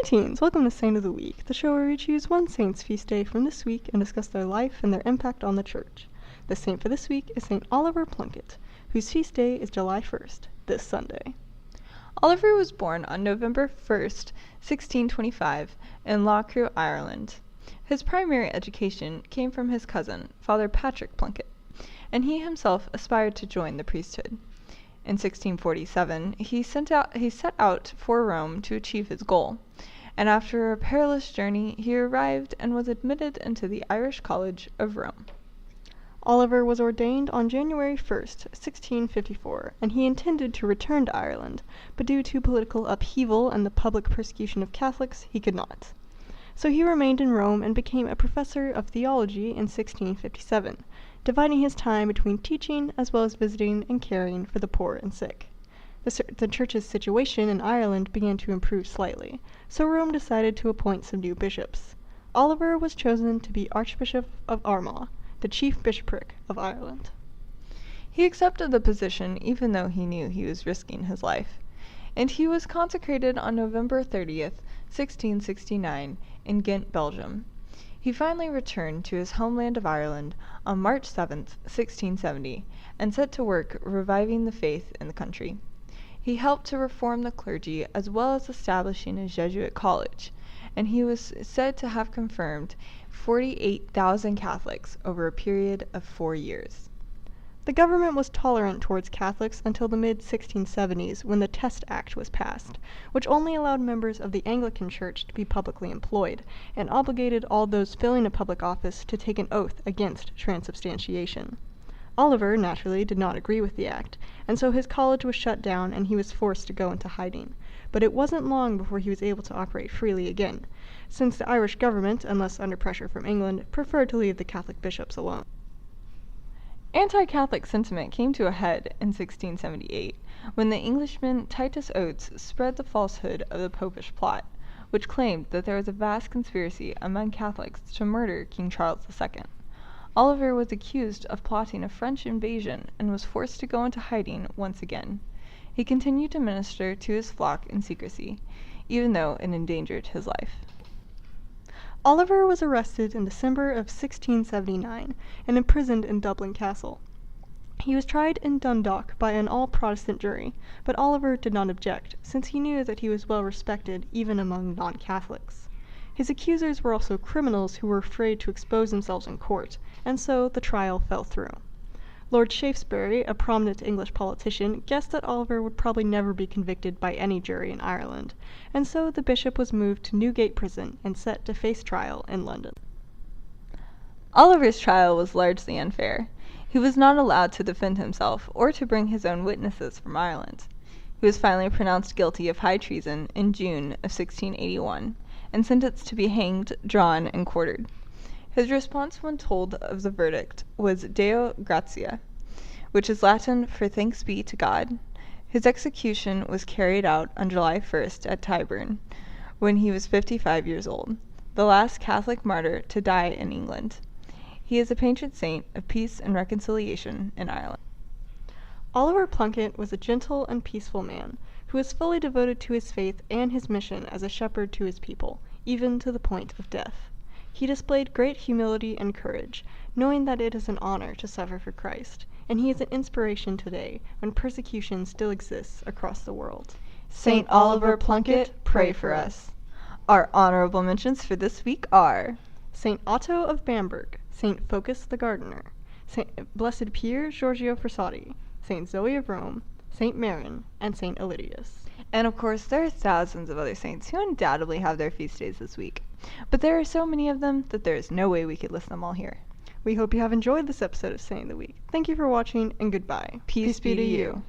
Greetings! Welcome to Saint of the Week, the show where we choose one saint's feast day from this week and discuss their life and their impact on the church. The saint for this week is St. Oliver Plunkett, whose feast day is July 1st, this Sunday. Oliver was born on November 1st, 1625, in Loughborough, Ireland. His primary education came from his cousin, Father Patrick Plunkett, and he himself aspired to join the priesthood. In 1647, he set out for Rome to achieve his goal, and after a perilous journey, he arrived and was admitted into the Irish College of Rome. Oliver was ordained on January 1st, 1654, and he intended to return to Ireland, but due to political upheaval and the public persecution of Catholics, he could not. So he remained in Rome and became a professor of theology in 1657, dividing his time between teaching as well as visiting and caring for the poor and sick. The church's situation in Ireland began to improve slightly, so Rome decided to appoint some new bishops. Oliver was chosen to be Archbishop of Armagh, the chief bishopric of Ireland. He accepted the position even though he knew he was risking his life, and he was consecrated on November 30th, 1669, in Ghent, Belgium. He finally returned to his homeland of Ireland on March 7th, 1670, and set to work reviving the faith in the country. He helped to reform the clergy as well as establishing a Jesuit college, and he was said to have confirmed 48,000 Catholics over a period of 4 years. The government was tolerant towards Catholics until the mid-1670s when the Test Act was passed, which only allowed members of the Anglican Church to be publicly employed, and obligated all those filling a public office to take an oath against transubstantiation. Oliver, naturally, did not agree with the act, and so his college was shut down and he was forced to go into hiding. But it wasn't long before he was able to operate freely again, since the Irish government, unless under pressure from England, preferred to leave the Catholic bishops alone. Anti-Catholic sentiment came to a head in 1678, when the Englishman Titus Oates spread the falsehood of the Popish plot, which claimed that there was a vast conspiracy among Catholics to murder King Charles II. Oliver was accused of plotting a French invasion and was forced to go into hiding once again. He continued to minister to his flock in secrecy, even though it endangered his life. Oliver was arrested in December of 1679 and imprisoned in Dublin Castle. He was tried in Dundalk by an all-Protestant jury, but Oliver did not object, since he knew that he was well respected even among non-Catholics. His accusers were also criminals who were afraid to expose themselves in court, and so the trial fell through. Lord Shaftesbury, a prominent English politician, guessed that Oliver would probably never be convicted by any jury in Ireland, and so the bishop was moved to Newgate Prison and set to face trial in London. Oliver's trial was largely unfair. He was not allowed to defend himself or to bring his own witnesses from Ireland. He was finally pronounced guilty of high treason in June of 1681 and sentenced to be hanged, drawn, and quartered. His response when told of the verdict was Deo Gratia, which is Latin for thanks be to God. His execution was carried out on July 1st at Tyburn, when he was 55 years old, the last Catholic martyr to die in England. He is a patron saint of peace and reconciliation in Ireland. Oliver Plunkett was a gentle and peaceful man, who was fully devoted to his faith and his mission as a shepherd to his people, even to the point of death. He displayed great humility and courage, knowing that it is an honor to suffer for Christ, and he is an inspiration today when persecution still exists across the world. St. Oliver Plunkett, pray for us. Our honorable mentions for this week are St. Otto of Bamberg, St. Phocas the Gardener, Blessed Pier Giorgio Frassati, St. Zoe of Rome, St. Marin, and St. Elidius. And of course, there are thousands of other saints who undoubtedly have their feast days this week. But there are so many of them that there is no way we could list them all here. We hope you have enjoyed this episode of Saint of the Week. Thank you for watching, and goodbye. Peace be to you.